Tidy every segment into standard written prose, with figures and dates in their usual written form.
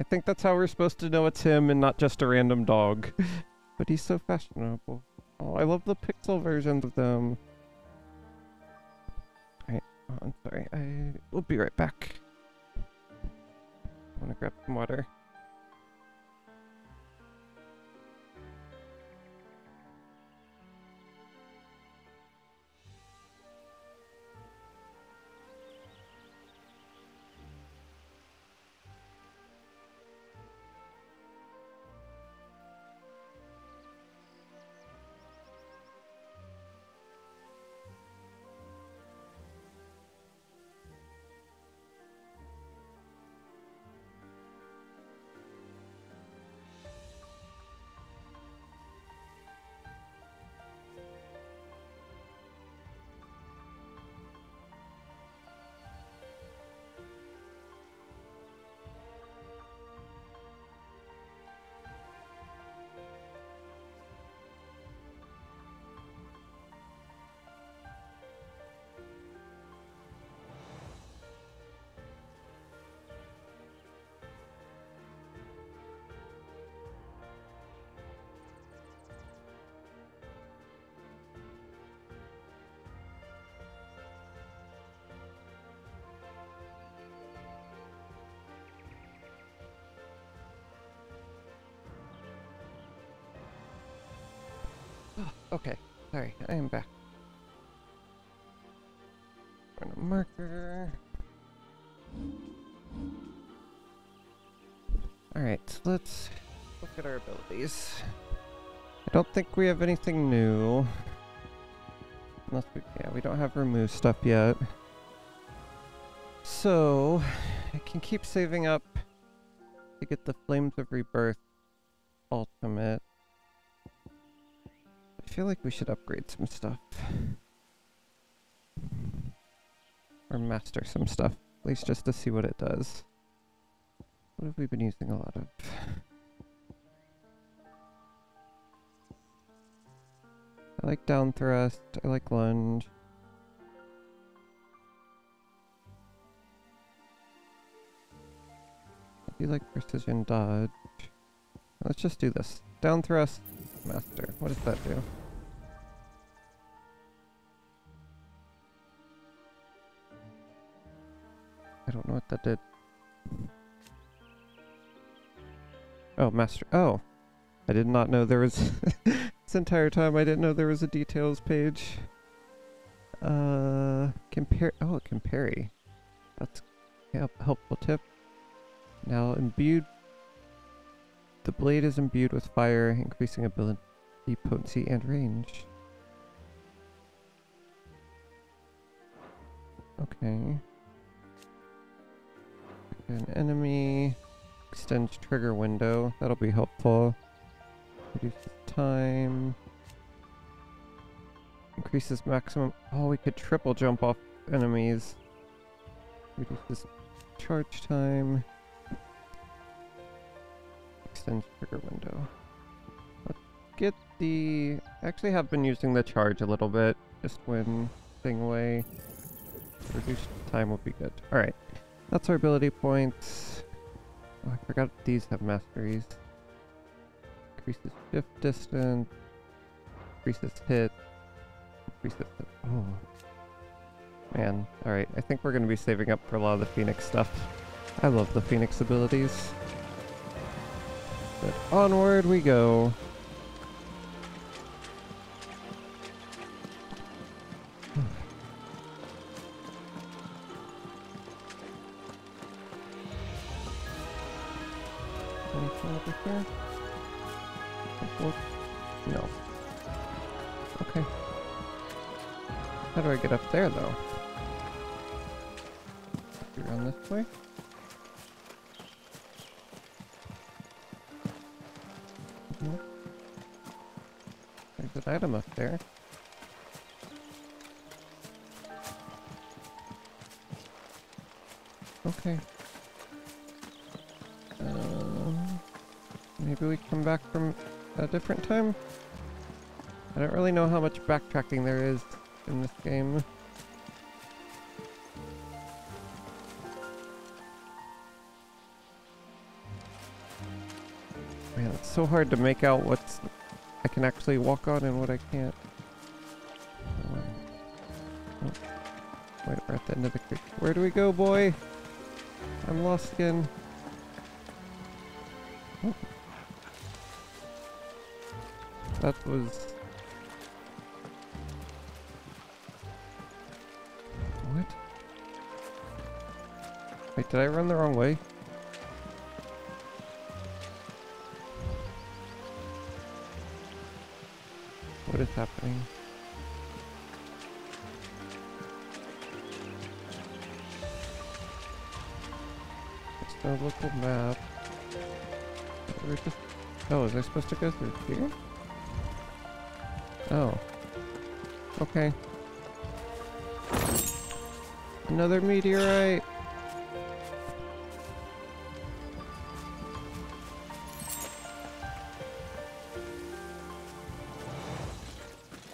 I think that's how we're supposed to know it's him and not just a random dog. But he's so fashionable. Oh, I love the pixel versions of them. Alright, oh, I'm sorry. I will be right back. I want to grab some water. Okay, sorry, I am back. Run a marker. Alright, let's look at our abilities. I don't think we have anything new. Unless we, yeah, we don't have remove stuff yet. So, I can keep saving up to get the Flames of Rebirth ultimate. I feel like we should upgrade some stuff. Or master some stuff, at least just to see what it does. What have we been using a lot of? I like down thrust, I like lunge. I do like precision dodge. Let's just do this. Down thrust, master. What does that do? I don't know what that did. Oh, master. Oh! I did not know there was... This entire time I didn't know there was a details page. Compare... Oh, it can parry. That's a helpful tip. Now, imbued... The blade is imbued with fire, increasing ability, potency, and range. Okay. An enemy extends trigger window. That'll be helpful. Reduces time. Increases maximum. Oh, we could triple jump off enemies. Reduces charge time. Extends trigger window. Let's get the... I actually have been using the charge a little bit. Just when thing away. Reduced time will be good. Alright. That's our ability points. Oh, I forgot these have masteries. Increases shift distance. Increases hit. Increases hit. Oh. Man. Alright, I think we're going to be saving up for a lot of the Phoenix stuff. I love the Phoenix abilities. But onward we go. Anything over here? No. Okay. How do I get up there, though? Around this way? There's an item up there. Okay. Maybe we come back from a different time? I don't really know how much backtracking there is in this game. Man, it's so hard to make out what's I can actually walk on and what I can't. Oh. Wait, we're at the end of the creek. Where do we go, boy? I'm lost again. Oh. That was... What? Wait, did I run the wrong way? What is happening? It's no local map. We're just... Oh, was I supposed to go through here? Oh. Okay. Another meteorite!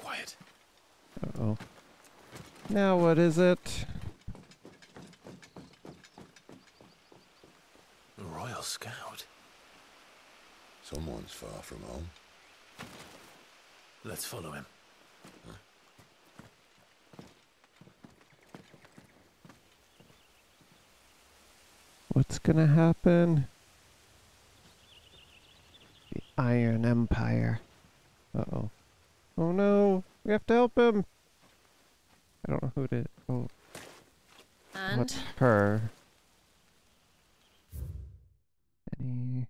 Quiet. Uh-oh. Now what is it? A Royal Scout. Someone's far from home. Let's follow him. What's gonna happen? The Iron Empire. Uh-oh. Oh no! We have to help him! I don't know who it is. Oh. And? What's her? Any...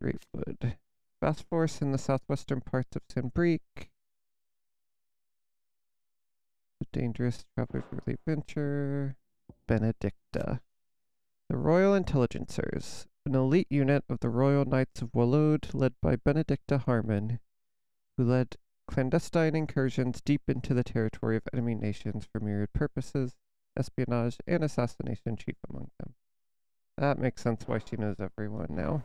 Greatwood. Fast force in the southwestern parts of Sanbreque. The dangerous traveler's early venture. Benedicta. The Royal Intelligencers, an elite unit of the Royal Knights of Wallode led by Benedicta Harmon, who led clandestine incursions deep into the territory of enemy nations for myriad purposes, espionage and assassination chief among them. That makes sense why she knows everyone now.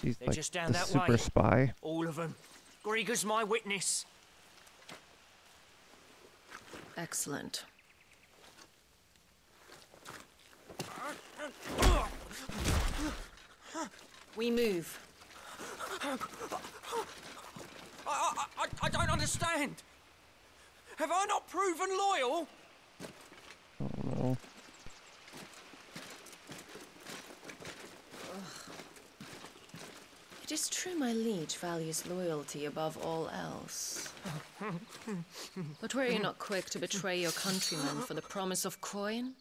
She's They're like just down the that super way. spy. All of them. Grieger's my witness. Excellent. We move. I don't understand. Have I not proven loyal? Oh no. It is true my liege values loyalty above all else. But were you not quick to betray your countrymen for the promise of coin?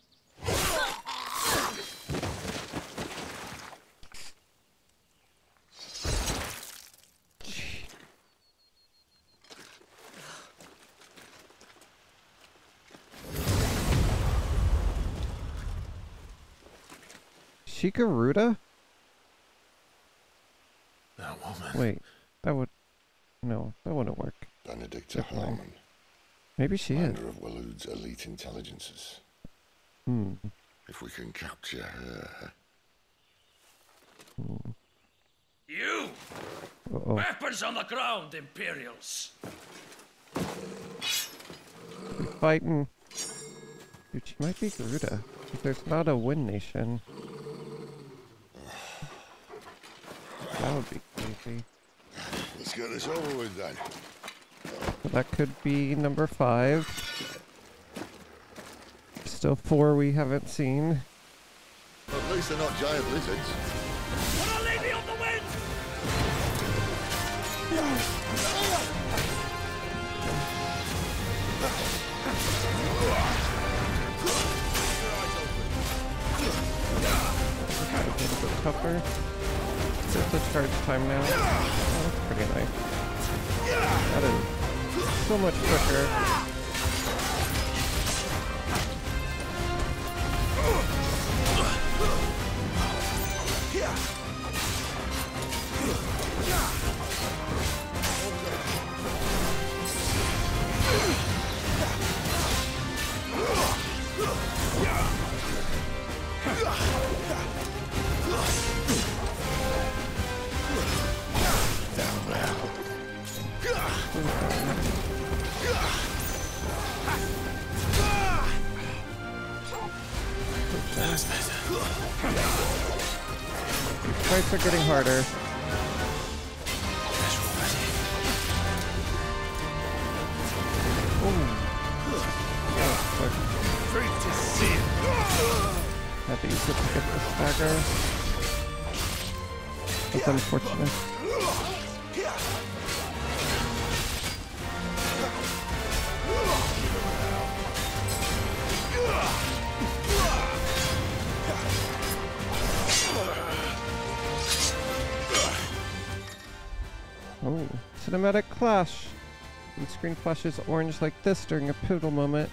Shikaruda? That woman. Wait, that would... No, that wouldn't work. Benedicta Definitely. Harmon, Maybe she is. commander of Wallode's elite intelligences. Hmm. If we can capture her... You! Uh-oh. Weapons on the ground, Imperials! We're fighting. Dude, she might be Garuda. If there's not a Wind Nation. That would be crazy. Let's get this over with then. So that could be number 5. Still 4 we haven't seen. At least they're not giant lizards. Put a lady on the wind! A little bit tougher. It's the charge time now. Oh, that's pretty nice. That is so much quicker. fights are getting harder. Had to use it to get the stagger. That's unfortunate. Oh, cinematic clash. When the screen flashes orange like this during a pivotal moment,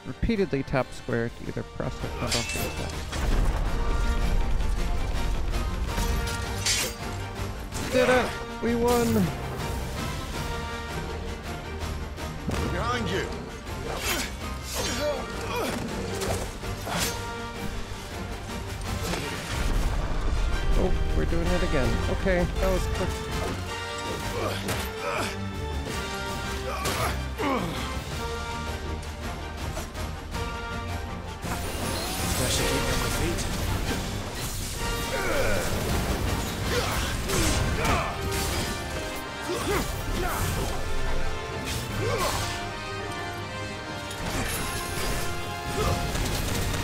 repeatedly tap square to either press or cut off the attack. Did it! We won! Behind you! Oh, we're doing it again. Okay, that was quick. I should keep on my feet.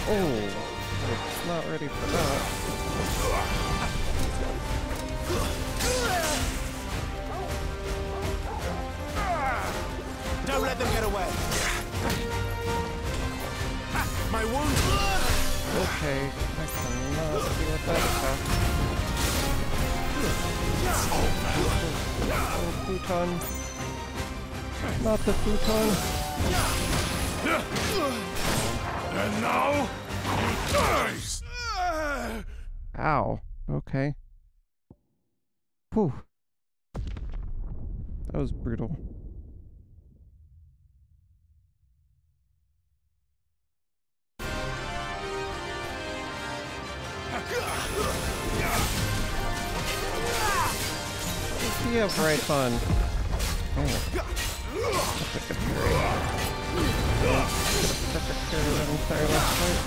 Oh, it's not ready for that. Don't let them get away. My wound. Okay, I cannot deal with that attack. Oh, futon. Not the futon. And now, he dies! Ow. Okay. Whew. That was brutal. We have right on. Oh. That's a good parry. Perfect parry that entire last fight.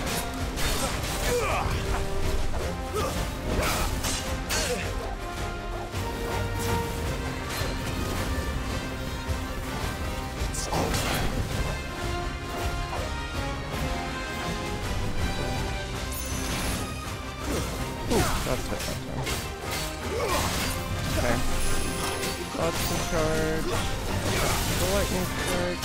It's over. Ooh, that's it that time. Okay. Dodge the charge. The lightning strike.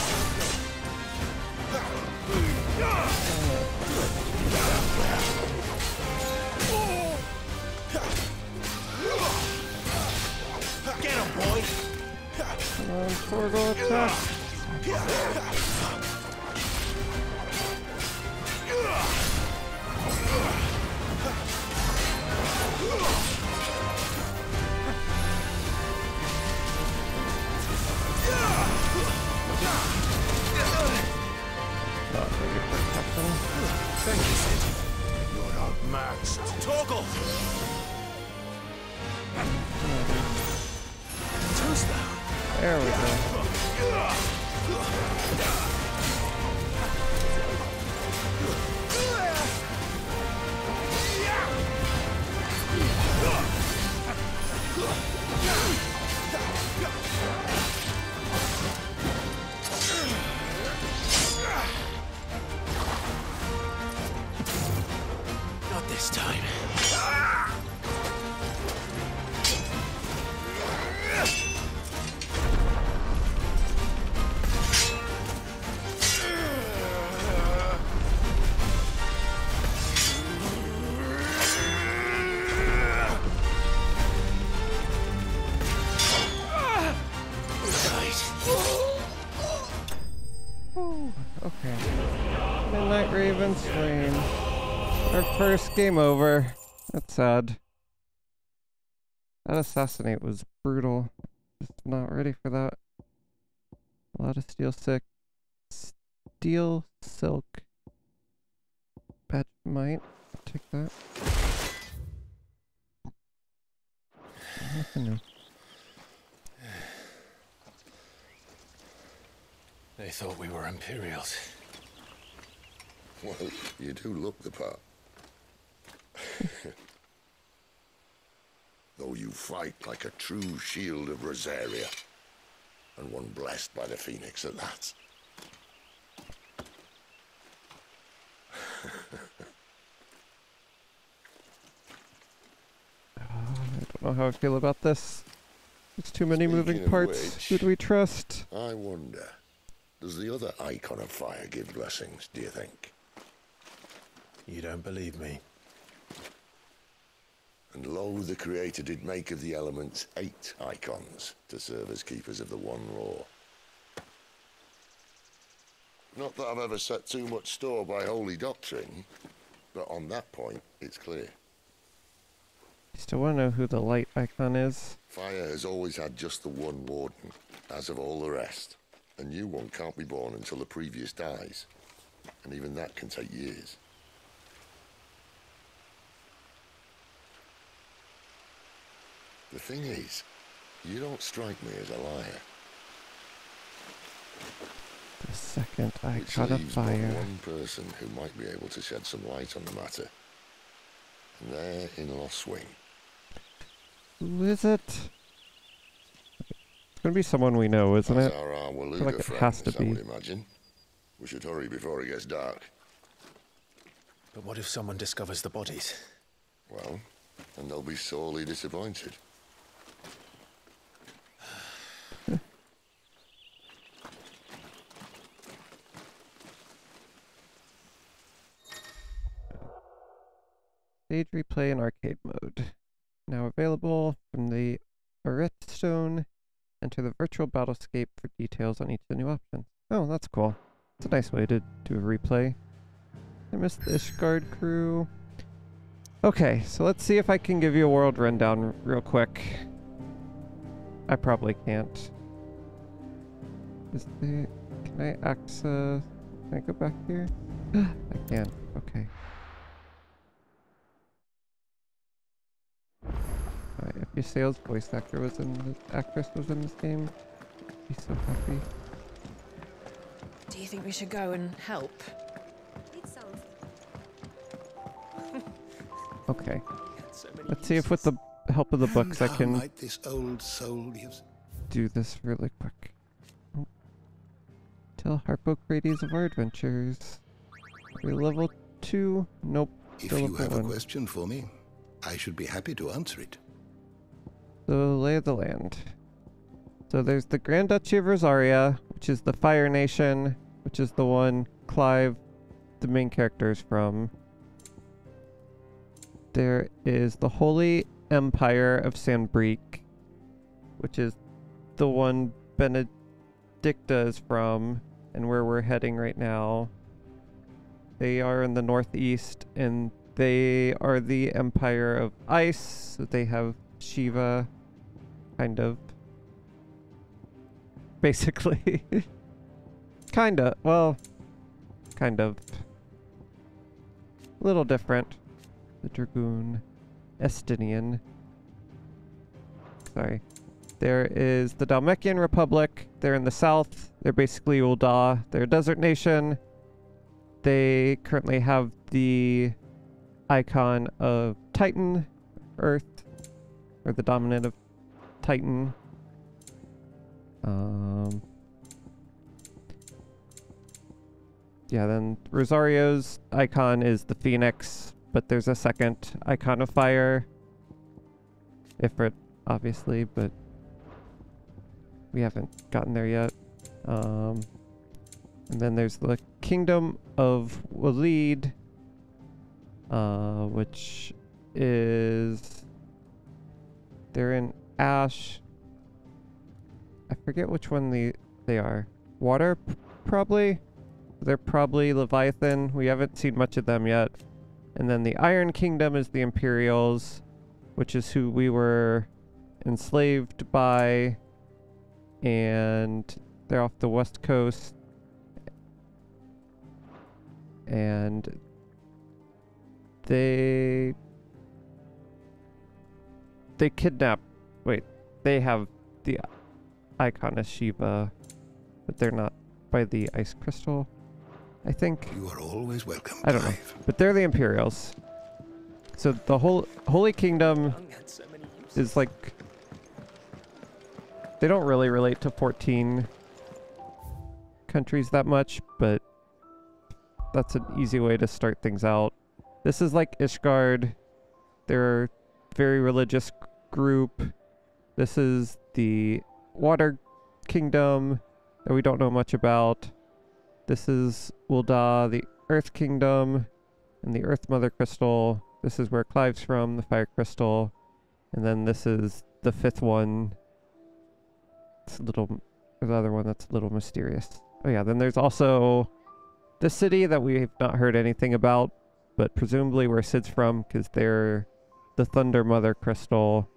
Get him, boy. Come on, Torgo attack. Not ready for Captain. Thank you, Sid. You're outmatched. Torgal. Tombstone. There we go. Not this time. Ooh, okay. Midnight Raven slain. Our first game over. That's sad. That assassinate was brutal. Just not ready for that. A lot of steel silk. Badge might. I'll take that. Nothing new. They thought we were Imperials. Well, you do look the part. fight like a true shield of Rosaria. And one blessed by the Phoenix at that. I don't know how I feel about this. There's too many moving Speaking of parts. which, Who do we trust? I wonder, does the other icon of fire give blessings, do you think? You don't believe me. And lo, the Creator did make of the elements 8 icons to serve as keepers of the one law. Not that I've ever set too much store by holy doctrine, but on that point, it's clear. I still want to know who the light icon is. Fire has always had just the one warden, as of all the rest. A new one can't be born until the previous dies, and even that can take years. The thing is, you don't strike me as a liar. The second Which icon of leaves but fire. one person who might be able to shed some light on the matter. And they're in Lost Swing. Who is it? It's gonna be someone we know, isn't That's it? our I feel Waluga like it has friends, to I be. would imagine. We should hurry before it gets dark. But what if someone discovers the bodies? Well, and they'll be sorely disappointed. Stage replay in arcade mode. Now available from the Stone. Enter the virtual battlescape for details on each of the new options. Oh, that's cool. It's a nice way to do a replay. I missed the Ishgard crew. Okay, so let's see if I can give you a world rundown real quick. I probably can't. Can I access... Can I go back here? I can. Okay. Alright, if your sales voice actor was in this actress was in this game, I'd be so happy. Do you think we should go and help? It sounds. Okay. Let's see if with the help of the books I can Might this old soul use? do this really quick. Oh. Tell Harpocrates of our adventures. We're level 2. Nope. If Still you level have a 1. question for me, I should be happy to answer it. The lay of the land. So there's the Grand Duchy of Rosaria, which is the Fire Nation, which is the one Clive, the main character, is from. There is the Holy Empire of Sanbreque, which is the one Benedicta is from, and where we're heading right now. They are in the northeast, and they are the Empire of Ice, so they have Shiva, kind of. Basically. Kinda. Well, kind of. A little different. The Dragoon. Estinian. Sorry. There is the Dalmatian Republic. They're in the south. They're basically Ul'dah. They're a desert nation. They currently have the icon of Titan, Earth, or the dominant of Titan. Yeah, then Rosario's icon is the Phoenix, but there's a second icon of fire. Ifrit, obviously, but we haven't gotten there yet. And then there's the Kingdom of Waleed, which is... They're in Ash. I forget which one they are. Water, probably? They're probably Leviathan. We haven't seen much of them yet. And then the Iron Kingdom is the Imperials, which is who we were enslaved by. And they're off the west coast. And they kidnap... Wait, they have the icon of Shiva, but they're not by the ice crystal, I think. You are always welcome. I don't know. Clive. But they're the Imperials. So the whole Holy Kingdom is like... They don't really relate to 14 countries that much, but that's an easy way to start things out. This is like Ishgard. They're a very religious group. This is the Water Kingdom that we don't know much about. This is Ul'dah, the Earth Kingdom, and the Earth Mother Crystal. This is where Clive's from, the Fire Crystal. And then this is the fifth one. It's a little... The other one that's a little mysterious. Oh yeah, then there's also the city that we've not heard anything about, but presumably where Sid's from, because they're the Thunder Mother Crystal,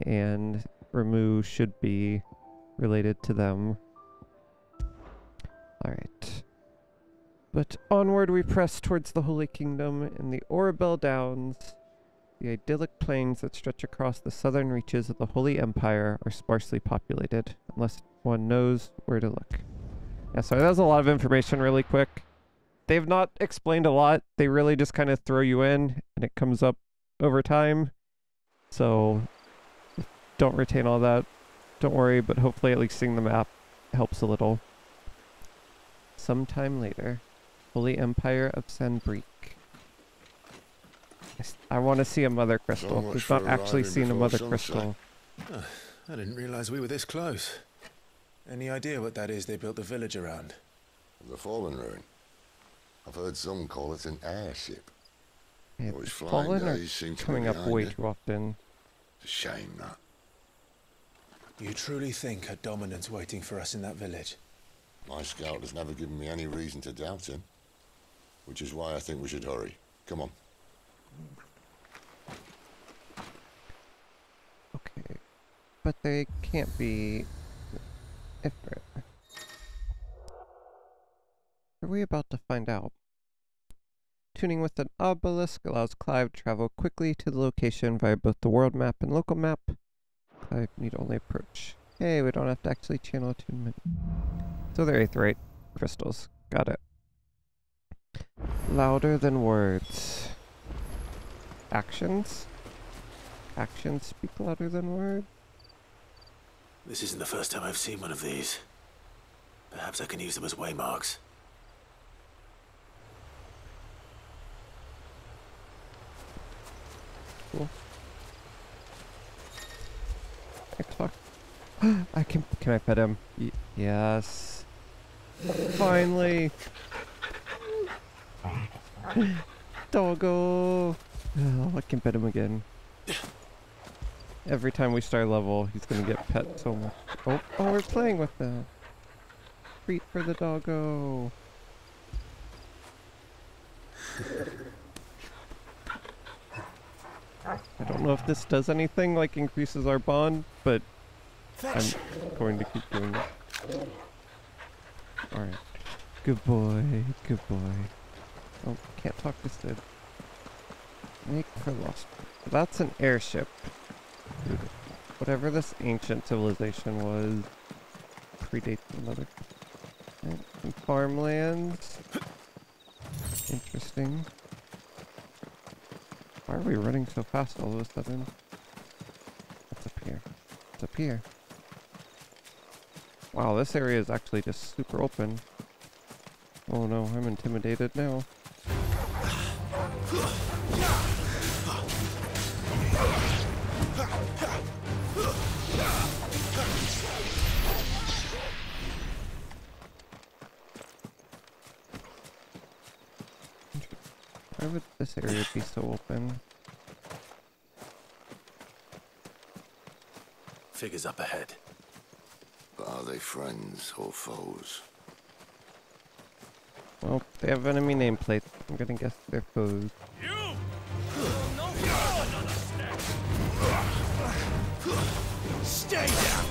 and Ramu should be related to them. Alright. But onward we press towards the Holy Kingdom and the Orabel Downs. The idyllic plains that stretch across the southern reaches of the Holy Empire are sparsely populated, unless one knows where to look. Yeah, sorry, that was a lot of information really quick. They've not explained a lot. They really just kind of throw you in, and it comes up over time. So, don't retain all that. Don't worry, but hopefully at least seeing the map helps a little. Sometime later, Holy Empire of Sanbreek. I want to see a Mother Crystal. We've not actually seen a Mother Crystal. Oh, I didn't realize we were this close. Any idea what that is they built the village around? The Fallen Ruin. I've heard some call it an airship. Yeah, Or its flying Fallen are days seem to be coming up behind way it. too often. It's a shame, that. You truly think a dominant's waiting for us in that village? My scout has never given me any reason to doubt him. Which is why I think we should hurry. Come on. Okay. But they can't be... Ifrit. Are we about to find out? Tuning with an obelisk allows Clive to travel quickly to the location via both the world map and local map. Clive need only approach. Hey, we don't have to actually channel attunement. So they're aetheryte crystals. Got it. Louder than words. Actions? Actions speak louder than words? This isn't the first time I've seen one of these. Perhaps I can use them as waymarks. Cool. Xbox. Can I pet him? Yes. Finally. Doggo. Oh, I can pet him again. Every time we start a level, he's gonna get pet so much. Oh, we're playing with them. Treat for the doggo. I don't know if this does anything, like increases our bond, but I'm going to keep doing it. Alright. Good boy, good boy. Oh, can't talk to Sid. Make for lost. That's an airship. Dude, whatever this ancient civilization was, predates another. And some farmlands. Interesting. Why are we running so fast all of a sudden? What's up here? What's up here? Wow, this area is actually just super open. Oh no, I'm intimidated now. Why would this area be so open? Figures up ahead. But are they friends or foes? Well, they have enemy nameplates. I'm gonna guess they're foes. Stay down!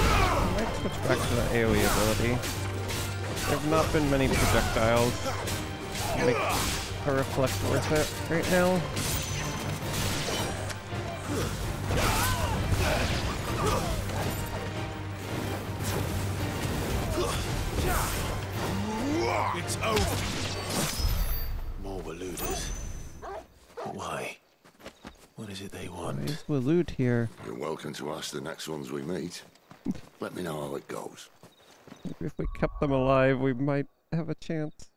I might switch back to the AoE ability. There have not been many projectiles. Make a reflect worth it right now. It's over. More Waluders. But why? What is it they want? There's Walud here. You're welcome to ask the next ones we meet. Let me know how it goes. Maybe if we kept them alive, we might have a chance.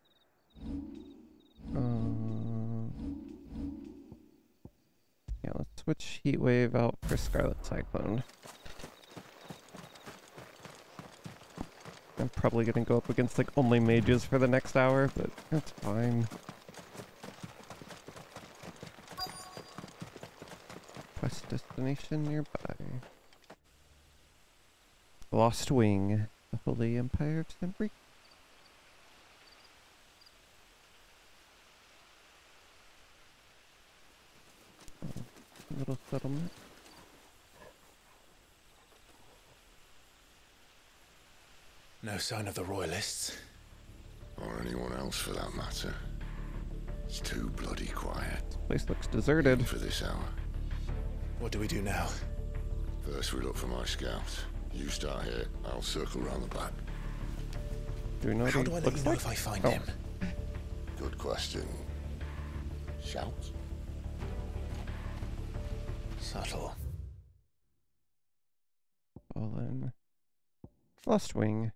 Yeah, let's switch Heatwave out for Scarlet Cyclone. I'm probably gonna go up against like only mages for the next hour, but that's fine. Quest destination nearby. Lost Wing, the Holy Empire of Sembri. Little settlement. No sign of the royalists. Or anyone else for that matter. It's too bloody quiet. Place looks deserted. For this hour. What do we do now? First we look for my scouts. You start here, I'll circle round the back. Do we know what How he do I let looks you know like? if I find Oh. him? Good question. Shouts? Subtle. Fallen. Lost Wing.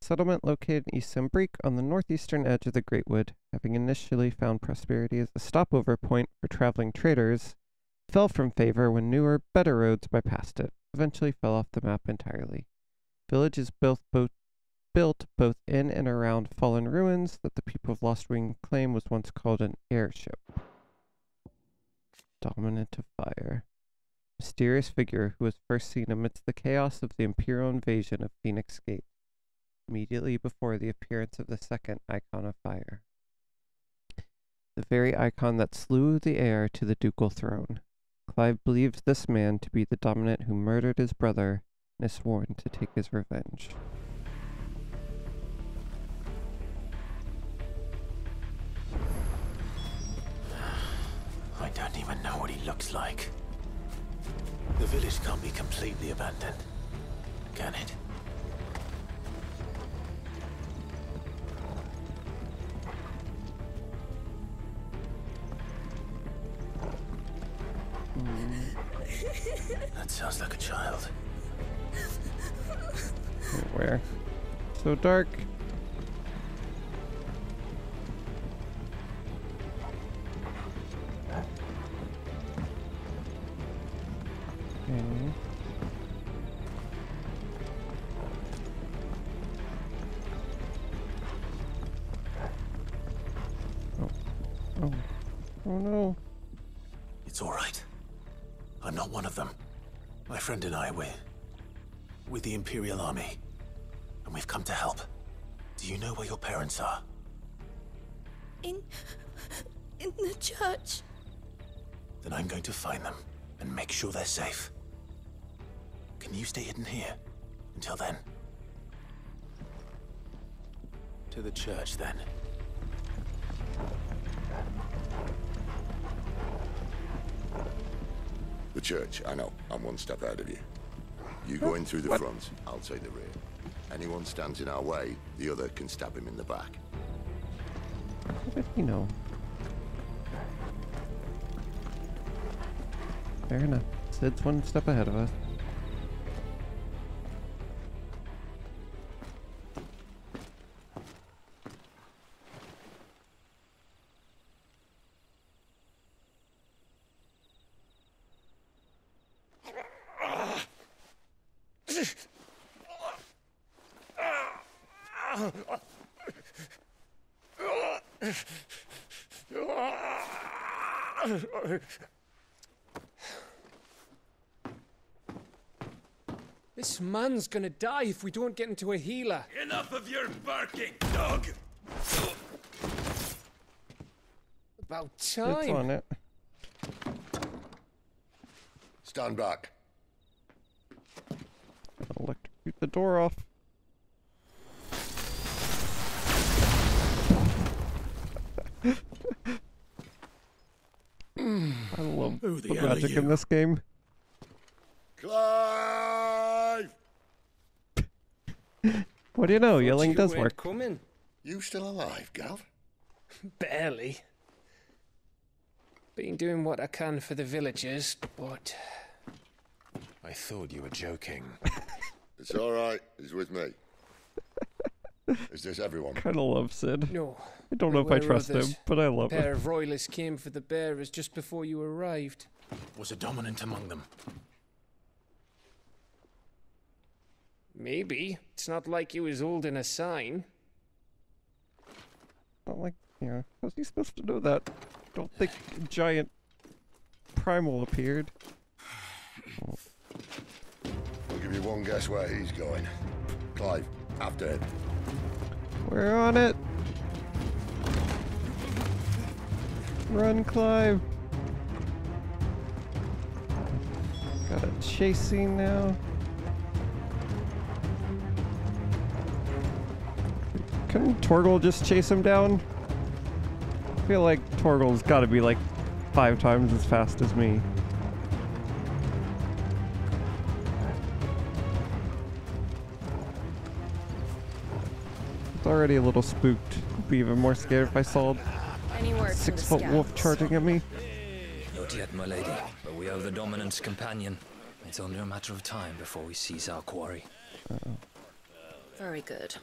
Settlement located in East Sembrique on the northeastern edge of the Great Wood, having initially found prosperity as a stopover point for traveling traders, fell from favor when newer, better roads bypassed it, eventually fell off the map entirely. Village is built both in and around fallen ruins that the people of Lost Wing claim was once called an airship. Dominant of Fire. Mysterious figure who was first seen amidst the chaos of the Imperial invasion of Phoenix Gate, immediately before the appearance of the second icon of fire. The very icon that slew the heir to the ducal throne. Clive believes this man to be the dominant who murdered his brother and is sworn to take his revenge. I don't even know what he looks like. The village can't be completely abandoned, can it? That sounds like a child. Where? So dark. Okay. Oh. Oh. Oh no. It's all right. I'm not one of them. My friend and I, we're with the Imperial Army, and we've come to help. Do you know where your parents are? In the church. Then I'm going to find them and make sure they're safe. Can you stay hidden here until then? To the church, then. The church, I know. I'm one step ahead of you. You go in through the front, I'll take the rear. Anyone stands in our way, the other can stab him in the back. How did he know? Fair enough. Sid's one step ahead of us. This man's gonna die if we don't get into a healer. Enough of your barking, dog! About It's time. on it. Stand back. Electrocute the door off. I love Who the the hell are magic you? in this game. Clive! What do you know? Thought Yelling you does weren't work. Coming. You still alive, Gav? Barely. Been doing what I can for the villagers, but... I thought you were joking. It's all right. He's with me. Is this everyone? Kind of love Sid. No. I don't know if I trust him, but I love A pair him. of royalists came for the bearers just before you arrived. Was a dominant among them? Maybe. It's not like he was holding a sign. Not like, yeah. How's he supposed to know that? Don't think a giant primal appeared. I'll give you one guess where he's going. Clive, after him. We're on it. Run, Clive. Got a chase scene now. Couldn't Torgal just chase him down? I feel like Torgal's gotta be like 5 times as fast as me. It's already a little spooked. I'd be even more scared if I saw Any word a from the 6-foot wolf scouts? charging at me. Not yet, my lady, but we have the Dominant's companion. It's only a matter of time before we seize our quarry. Very good.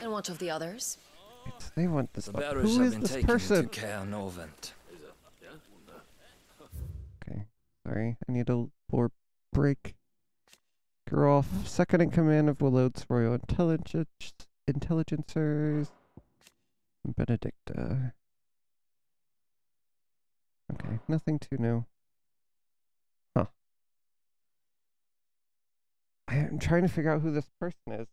And what of the others? They want this. The Who bearers is have been this taken person? to Caer Novent. Okay, sorry. I need a more break. Groff, second in command of Willode's Royal Intelligencers. Benedicta. Okay, nothing too new. Huh. I'm trying to figure out who this person is.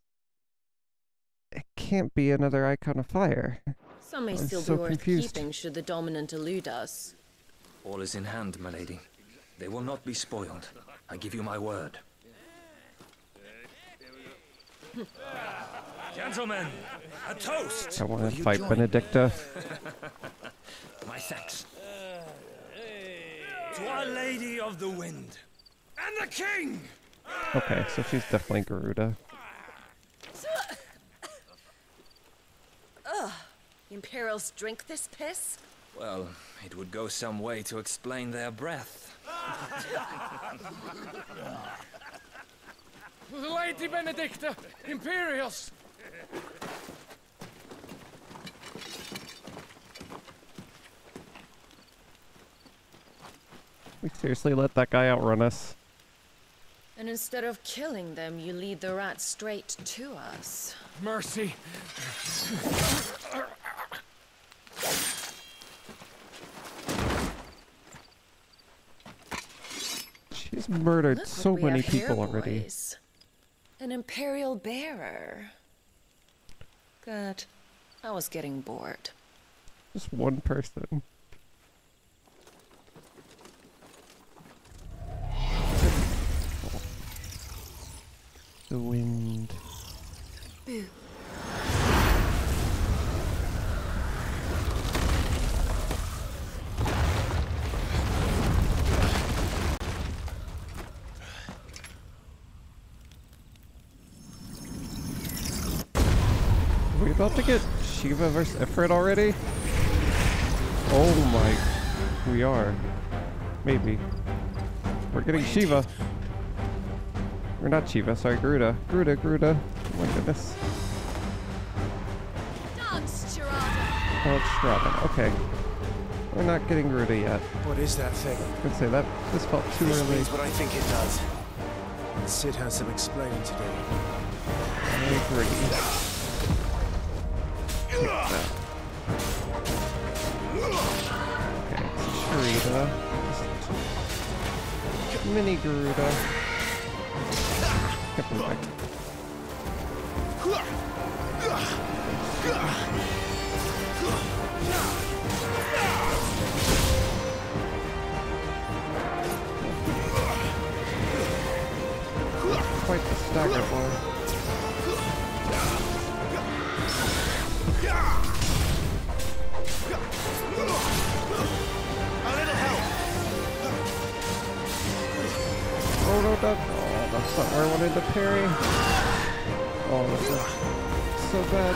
It can't be another icon of fire. Some may I'm still so be worth confused. keeping should the dominant elude us. All is in hand, my lady. They will not be spoiled. I give you my word. Gentlemen, a toast! I want Will to you fight join? Benedicta. My thanks. To Our Lady of the Wind and the King! Okay, so she's definitely Garuda. Imperials drink this piss? Well, it would go some way to explain their breath. Lady Benedicta! Imperials! We seriously let that guy outrun us. And instead of killing them, you lead the rats straight to us. Mercy! She's murdered Look so what we many have here, people already. boys. An Imperial bearer. Good. I was getting bored. Just one person. The wind. Boo. Are we about to get Shiva versus Ifrit already? Oh my. We are. Maybe. We're getting Shiva. Or not Shiva, sorry, Garuda. Garuda. Oh my goodness. Dance, Geraldo. Oh, it's Strahd. Okay. We're not getting Garuda yet. What is that thing? I was gonna say that this felt too This early. means what I think it does. Sid has some explaining to do. I agree. Take that. Okay, it's Sharita. Just mini Garuda. Get them back. Quite the stagger blow. Oh no, that's not where I wanted to parry. Oh, this is so bad.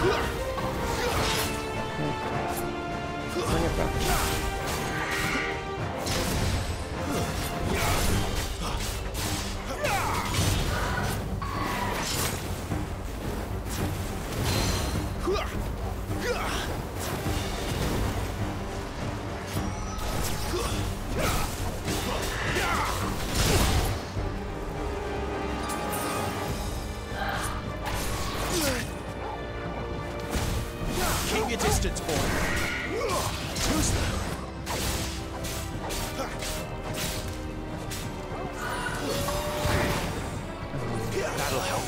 Keep your distance, boy. Who's that? That'll help.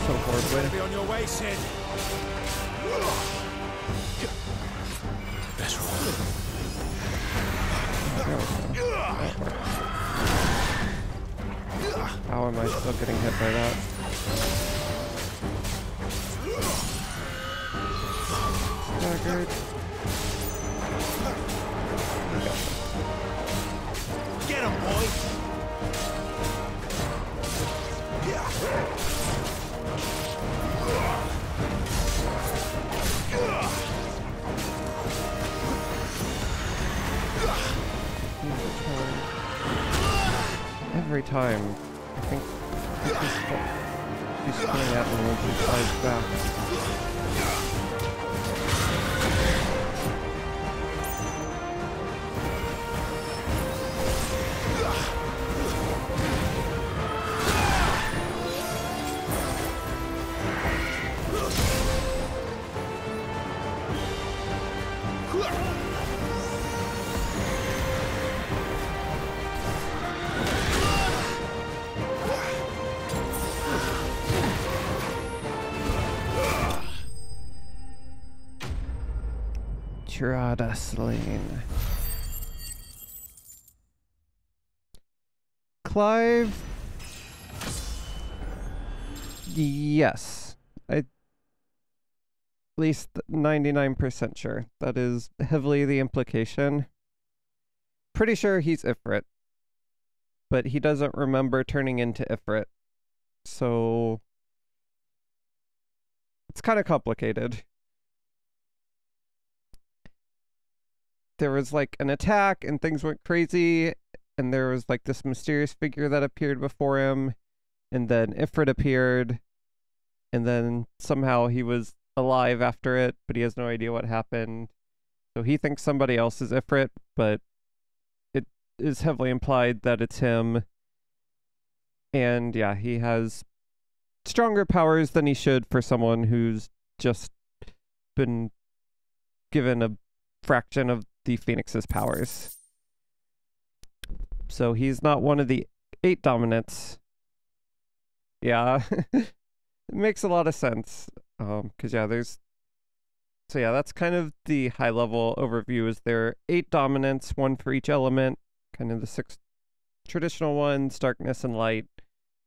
So horribly. Be on your way, Sid. Better How am I still getting hit by that? Staggered. Get him, boy. Every time, I think he's coming at me once he flies back. Tirada slain. Clive? Yes. At least 99% sure. That is heavily the implication. Pretty sure he's Ifrit. But he doesn't remember turning into Ifrit. So it's kind of complicated. There was like an attack and things went crazy, and there was like this mysterious figure that appeared before him, and then Ifrit appeared, and then somehow he was alive after it, but he has no idea what happened. So he thinks somebody else is Ifrit, but it is heavily implied that it's him. And yeah, he has stronger powers than he should for someone who's just been given a fraction of the Phoenix's powers. So he's not one of the 8 dominants. Yeah. It makes a lot of sense. Because yeah, so yeah, that's kind of the high level overview. Is there are 8 dominants, 1 for each element, kind of the 6 traditional ones, darkness and light,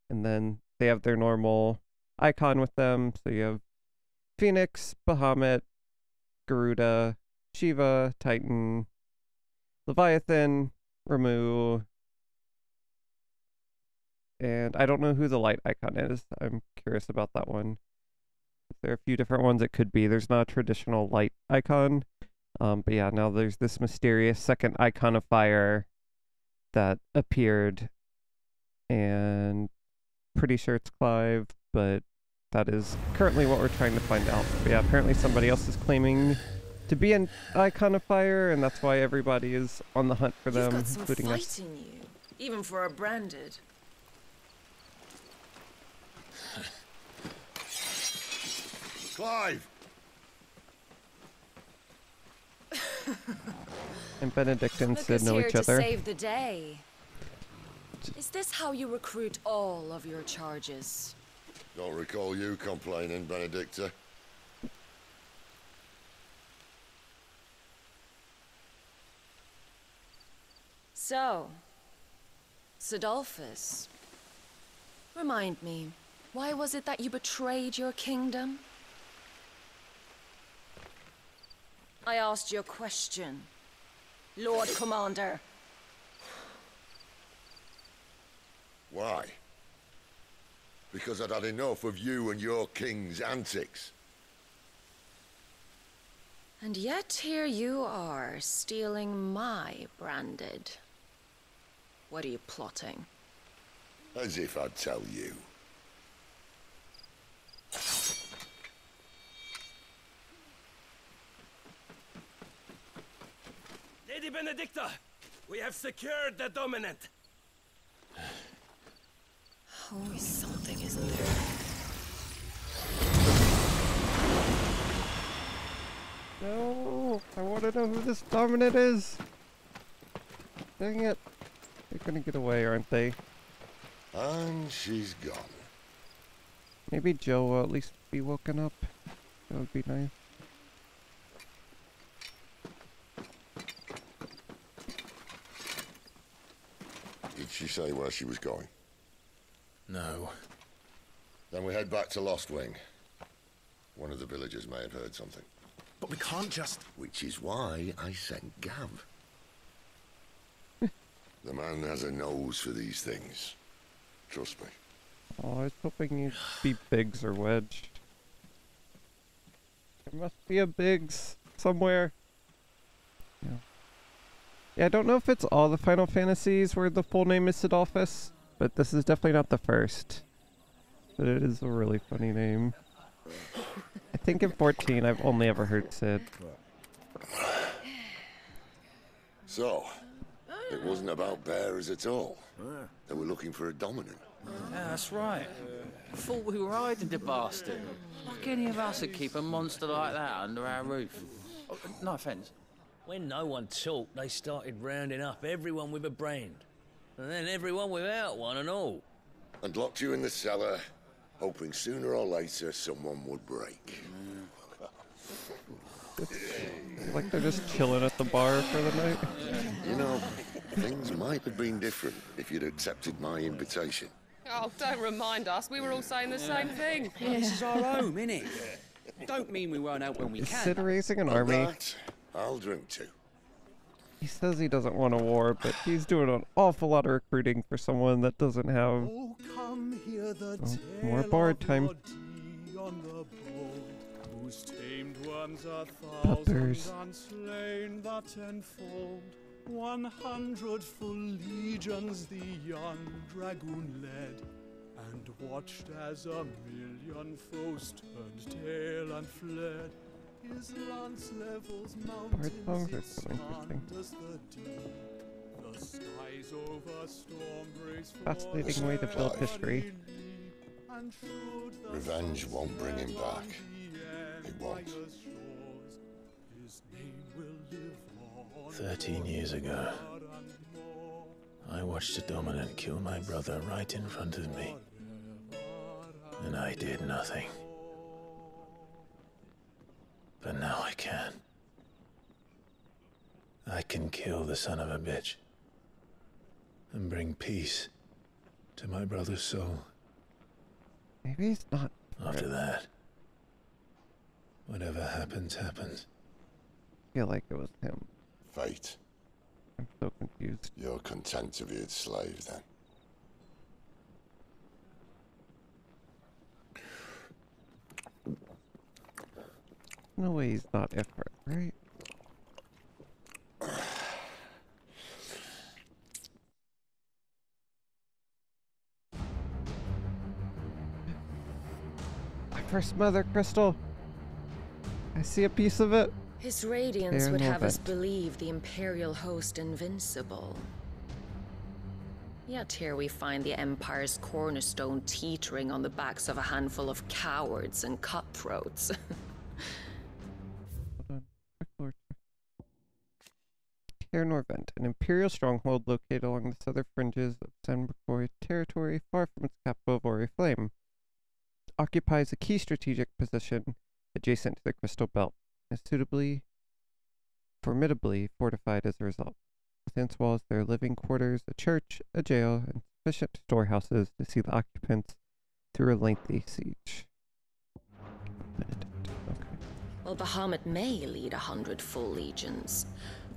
and then they have their normal icon with them. So you have Phoenix, Bahamut, Garuda, Shiva, Titan, Leviathan, Ramu, and I don't know who the light icon is. I'm curious about that one. There are a few different ones it could be. There's not a traditional light icon. But yeah, now there's this mysterious second icon of fire that appeared, and pretty sure it's Clive, but that is currently what we're trying to find out. But yeah, apparently somebody else is claiming to be an icon of fire, and that's why everybody is on the hunt for them, You've got some including fight us. in you, even for a branded. Clive! And Benedict and Look Sid who's know here each to other. save the day. Is this how you recruit all of your charges? Don't recall you complaining, Benedicta. So, Sidolphus, remind me, why was it that you betrayed your kingdom? I asked you a question, Lord Commander. Why? Because I'd had enough of you and your king's antics. And yet here you are, stealing my branded. What are you plotting? As if I'd tell you. Lady Benedicta, we have secured the dominant. Always something, isn't there? No, I want to know who this dominant is. Dang it. They're gonna get away, aren't they? And she's gone. Maybe Joe will at least be woken up. That would be nice. Did she say where she was going? No. Then we head back to Lost Wing. One of the villagers may have heard something. But we can't just... Which is why I sent Gav. The man has a nose for these things. Trust me. Oh, I was hoping you'd be Biggs or Wedge. There must be a Biggs somewhere. Yeah, I don't know if it's all the Final Fantasies where the full name is Sidolphus, but this is definitely not the first. But it is a really funny name. I think in 14 I've only ever heard Sid. So, it wasn't about bearers at all. They were looking for a dominant. Yeah, that's right. I thought we were hiding the bastard. Like any of us would keep a monster like that under our roof. Oh, no offence. When no one talked, they started rounding up everyone with a brand. And then everyone without one and all. And locked you in the cellar, hoping sooner or later someone would break. Like they're just chilling at the bar for the night. You know, things might have been different if you'd accepted my invitation. Oh, don't remind us. We were all saying the same thing. This is our home, innit? Don't mean we weren't out when we Is can. Sid raising an And army? that, I'll drink to. He says he doesn't want a war, but he's doing an awful lot of recruiting for someone that doesn't have... Oh, come hear the more bard time. Whose tamed ones a Puppers. thousand and slain the tenfold. 100 full legions the young dragoon led, and watched as a million foes turned tail and fled. His lance levels mountains, songs are it so interesting. slanders the deep. The skies over storm breaks Fascinating way to build history. Revenge won't bring him back. It won't. 13 years ago, I watched a dominant kill my brother right in front of me. And I did nothing. But now I can. I can kill the son of a bitch. And bring peace to my brother's soul. Maybe he's not. After that, whatever happens, happens. I feel like it was him. Fate. I'm so confused. You're content to be its slave, then? No way he's not Ifrit, right? My first mother crystal. I see a piece of it. His radiance There would no have us vent. believe the Imperial host invincible. Yet here we find the Empire's cornerstone teetering on the backs of a handful of cowards and cutthroats. Hold on. Quick lore check. Cair Norvent, an Imperial stronghold located along the southern fringes of San Bakoi territory, far from its capital of Oriflame, occupies a key strategic position adjacent to the Crystal Belt, and is suitably, formidably fortified as a result. Within its walls there are living quarters, a church, a jail, and sufficient storehouses to see the occupants through a lengthy siege. Okay. Well, Bahamut may lead 100 full legions.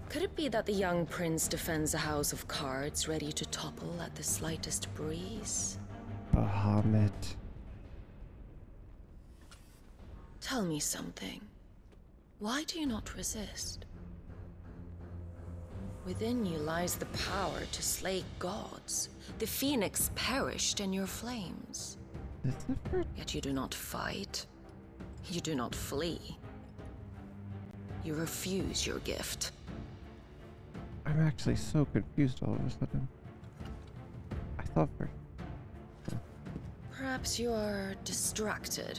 Could it be that the young prince defends a house of cards ready to topple at the slightest breeze? Bahamut. Tell me something. Why do you not resist? Within you lies the power to slay gods. The phoenix perished in your flames. Yet you do not fight. You do not flee. You refuse your gift. I'm actually so confused all of a sudden. I thought for... Perhaps you are distracted.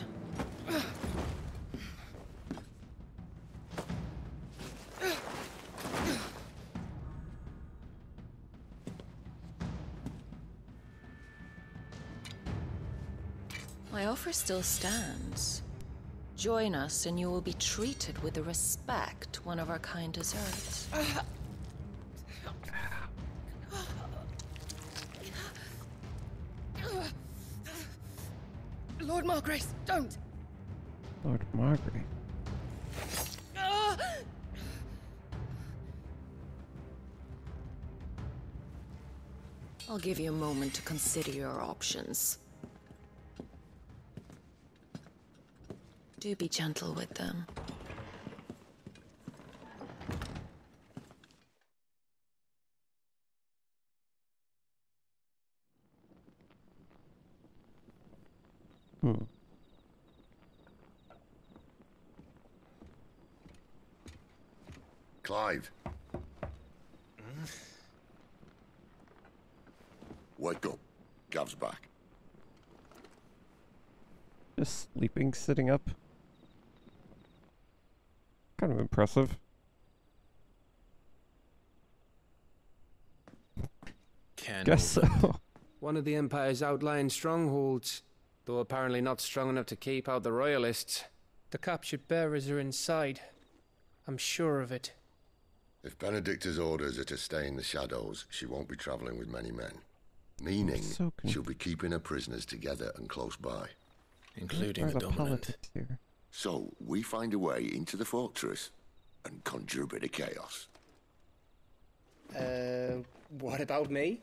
My offer still stands. Join us and you will be treated with the respect one of our kind deserves. Lord Margrace, don't! Lord Margaret. I'll give you a moment to consider your options. Do be gentle with them. Clive. Wake up. Gav's back. Just sleeping, sitting up. Kind of impressive. Guess so. One of the Empire's outlying strongholds, though apparently not strong enough to keep out the Royalists. The captured bearers are inside. I'm sure of it. If Benedicta's orders are to stay in the shadows, she won't be traveling with many men. Meaning, she'll be keeping her prisoners together and close by. Including the dominant. So, we find a way into the fortress and conjure a bit of chaos. What about me?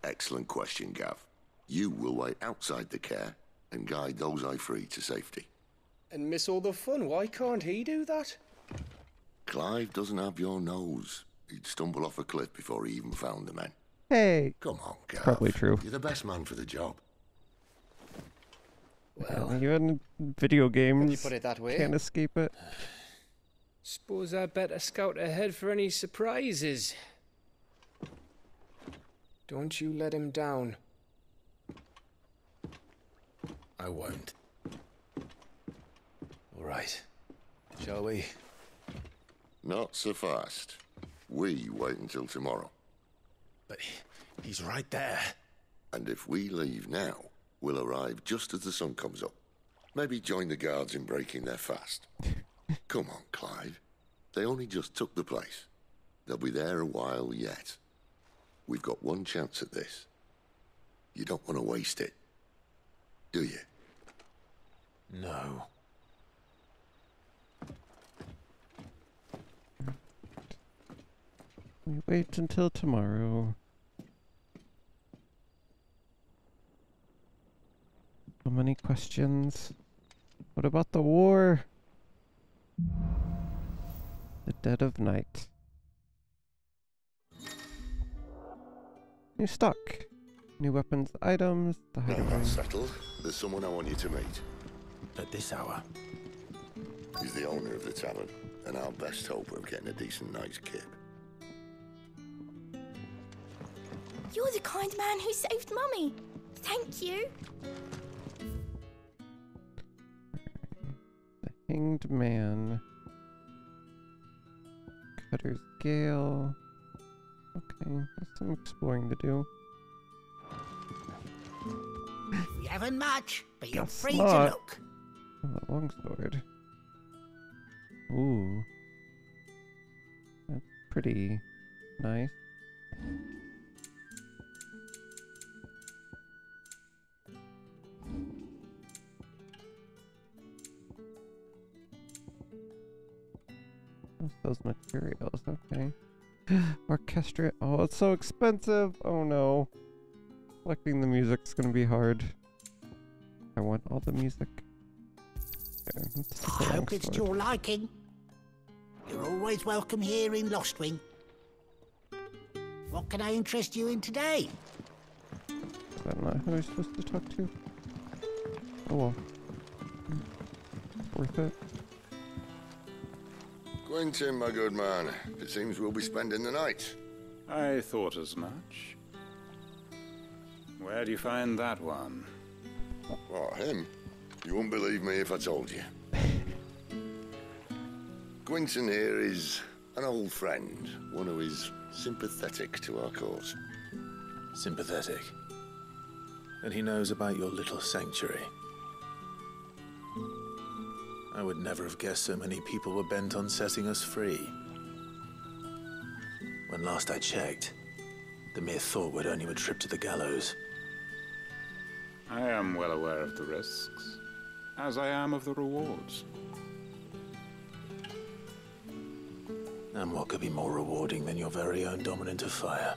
Excellent question, Gav. You will wait outside the care and guide those I free to safety. And miss all the fun. Why can't he do that? Clive doesn't have your nose. He'd stumble off a cliff before he even found the men. Hey. Come on, Gav. Probably true. You're the best man for the job. Well, you in video games. When you put it that way. Can't escape it. Suppose I better scout ahead for any surprises. Don't you let him down. I won't. All right. Shall we? Not so fast. We wait until tomorrow. But he's right there. And if we leave now, we'll arrive just as the sun comes up. Maybe join the guards in breaking their fast. Come on, Clive. They only just took the place. They'll be there a while yet. We've got one chance at this. You don't want to waste it, do you? No. We wait until tomorrow. So many questions. What about the war? The dead of night. New stock. New weapons, items, the Now hideaway. that's settled. There's someone I want you to meet. At this hour? He's the owner of the tavern, and our best hope of getting a decent night's kip. You're the kind man who saved Mummy. Thank you. The Hanged Man. Cutter's Gale. Okay, there's some exploring to do. We haven't much, but you're Guess free not. to look. Oh, that longsword. Ooh. That's pretty Nice. Those materials, okay. Orchestra. Oh, it's so expensive. Oh no. Selecting the music's gonna be hard. I want all the music. Okay, I hope it's to your liking. You're always welcome here in Lostwing. What can I interest you in today? Is that not who I'm supposed to talk to? Oh well. Worth it. Quentin, my good man, it seems we'll be spending the night. I thought as much. Where do you find that one? What, him? You wouldn't believe me if I told you. Quentin here is an old friend, one who is sympathetic to our cause. Sympathetic? And he knows about your little sanctuary. I would never have guessed so many people were bent on setting us free. When last I checked, the mere thought would earn you a trip to the gallows. I am well aware of the risks, as I am of the rewards. And what could be more rewarding than your very own dominant of fire?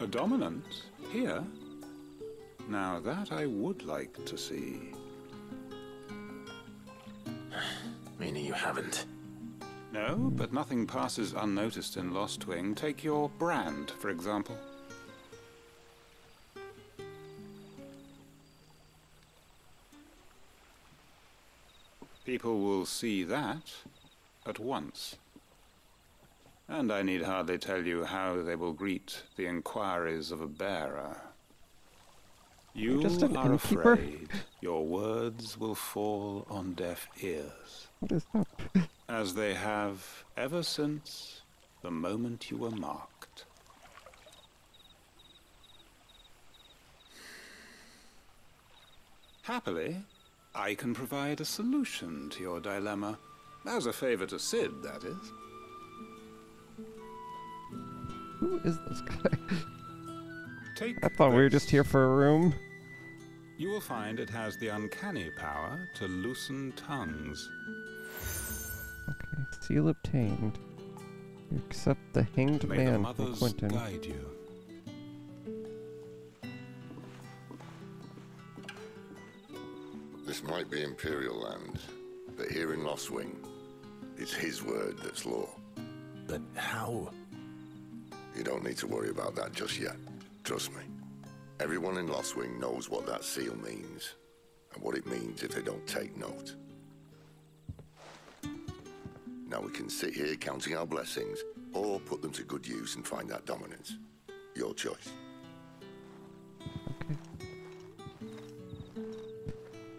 A dominant? Here? Now that I would like to see. Meaning you haven't? No, but nothing passes unnoticed in Lostwing. Take your brand, for example. People will see that at once. And I need hardly tell you how they will greet the inquiries of a bearer. You are afraid your words will fall on deaf ears. What is that? As they have ever since the moment you were marked. Happily, I can provide a solution to your dilemma. As a favor to Sid, that is. Who is this guy? Take I thought we were just here for a room. You will find it has the uncanny power to loosen tongues. Okay, seal obtained. You accept the hanged May the man from mothers Quentin. guide you. This might be Imperial land, but here in Lostwing, it's his word that's law. But how? You don't need to worry about that just yet. Trust me. Everyone in Lostwing knows what that seal means, and what it means if they don't take note. Now we can sit here counting our blessings, or put them to good use and find that dominance. Your choice. Okay.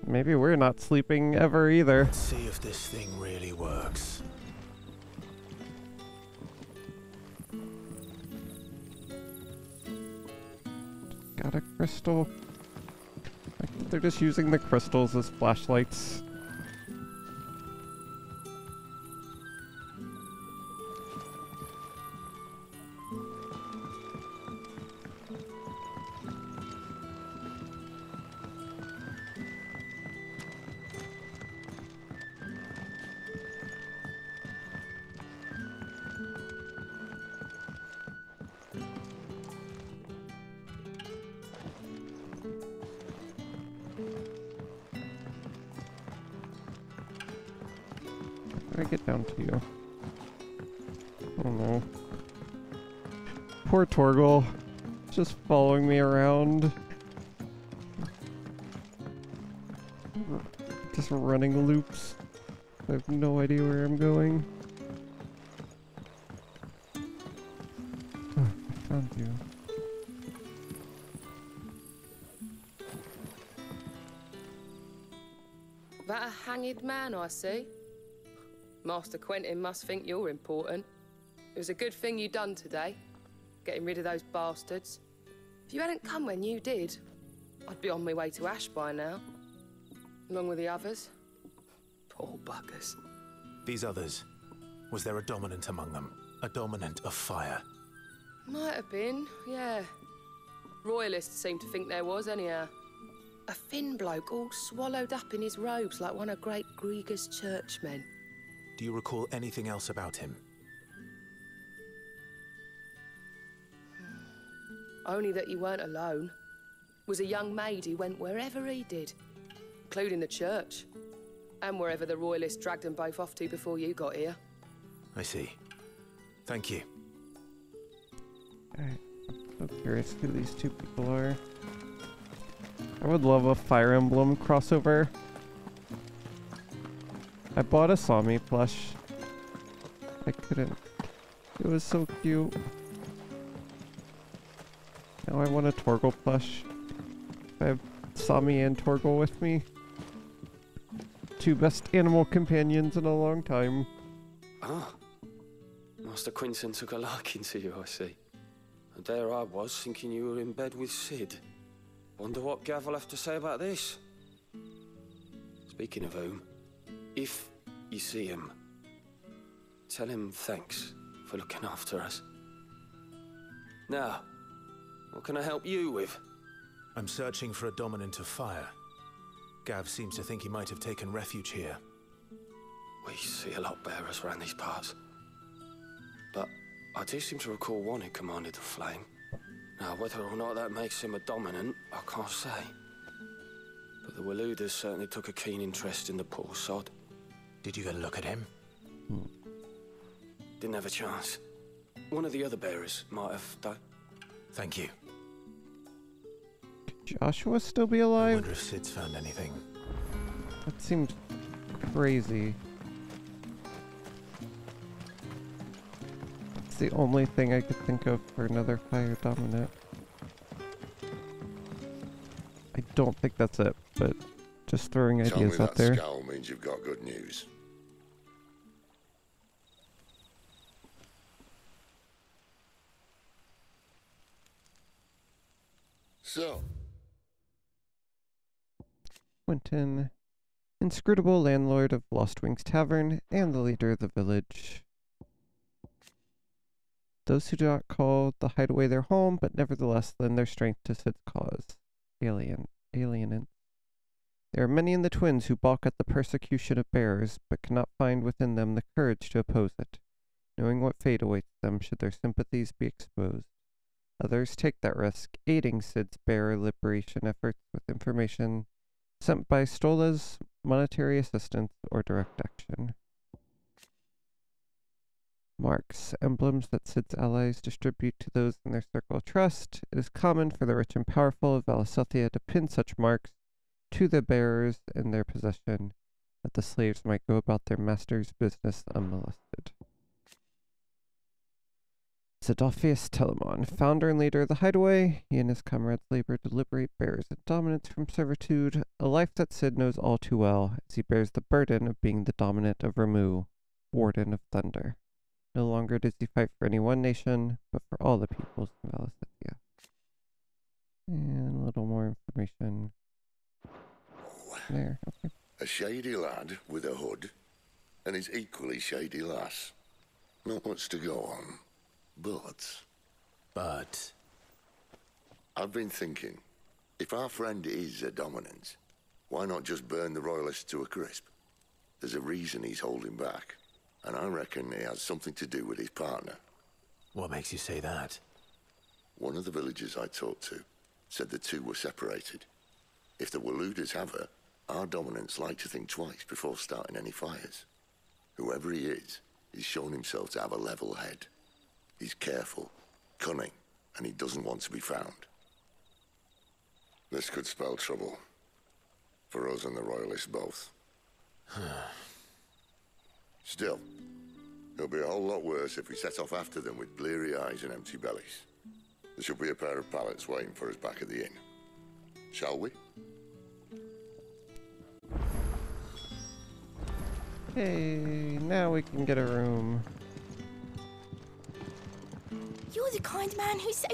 Maybe we're not sleeping ever either. Let's see if this thing really works. Got a crystal. I think they're just using the crystals as flashlights. How do I get down to you? Oh no. Poor Torgal. Just following me around. Just running loops. I have no idea where I'm going. Oh, I found you. That a hanged man I see? Master Quentin must think you're important. It was a good thing you done today, getting rid of those bastards. If you hadn't come when you did, I'd be on my way to Ash by now, along with the others. Poor buggers. These others, was there a dominant among them? A dominant of fire? Might have been, yeah. Royalists seem to think there was, anyhow. A thin bloke all swallowed up in his robes like one of great Grieger's churchmen. Do you recall anything else about him? Only that he weren't alone. Was a young maid who went wherever he did, including the church, and wherever the Royalists dragged them both off to before you got here. I see. Thank you. Alright, I'm so curious who these two people are. I would love a Fire Emblem crossover. I bought a Sami plush. I couldn't. It was so cute. Now I want a Torgal plush. I have Sami and Torgal with me. Two best animal companions in a long time. Ah. Master Quinton took a liking to you, I see. And there I was, thinking you were in bed with Sid. Wonder what Gav will have to say about this. Speaking of whom, if you see him, tell him thanks for looking after us. Now, what can I help you with? I'm searching for a dominant of fire. Gav seems to think he might have taken refuge here. We see a lot bearers around these parts. But I do seem to recall one who commanded the flame. Now, whether or not that makes him a dominant, I can't say. But the Waluders certainly took a keen interest in the poor sod. Did you get a look at him? Didn't have a chance. One of the other bearers might have, though. Thank you. Could Joshua still be I alive? wonder if Sid's found anything. That seems crazy. It's the only thing I could think of for another fire dominant. I don't think that's it, but just throwing ideas out there. Tell me that scowl means you've got good news. So, Quentin, inscrutable landlord of Lost Wings Tavern and the leader of the village. Those who do not call the hideaway their home, but nevertheless lend their strength to Sid's cause. Alienants. There are many in the Twins who balk at the persecution of bearers, but cannot find within them the courage to oppose it, knowing what fate awaits them should their sympathies be exposed. Others take that risk, aiding Sid's bearer liberation efforts with information sent by Stola's monetary assistance or direct action. Marks, emblems that Sid's allies distribute to those in their circle of trust. It is common for the rich and powerful of Valisethia to pin such marks to the bearers in their possession, that the slaves might go about their master's business unmolested. Zadophius Telemon, founder and leader of the Hideaway, he and his comrades labor to liberate bearers and dominants from servitude, a life that Sid knows all too well, as he bears the burden of being the dominant of Ramu, Warden of Thunder. No longer does he fight for any one nation, but for all the peoples of Valisethia. And a little more information. There, okay. A shady lad with a hood, and his equally shady lass. Not much to go on, but... I've been thinking, if our friend is a dominant, why not just burn the Royalists to a crisp? There's a reason he's holding back, and I reckon it has something to do with his partner. What makes you say that? One of the villagers I talked to said the two were separated. If the Waluders have her, our dominants like to think twice before starting any fires. Whoever he is, he's shown himself to have a level head. He's careful, cunning, and he doesn't want to be found. This could spell trouble. For us and the Royalists both. Still, it'll be a whole lot worse if we set off after them with bleary eyes and empty bellies. There should be a pair of pallets waiting for us back at the inn. Shall we? Hey, now we can get a room. You're the kind man who saved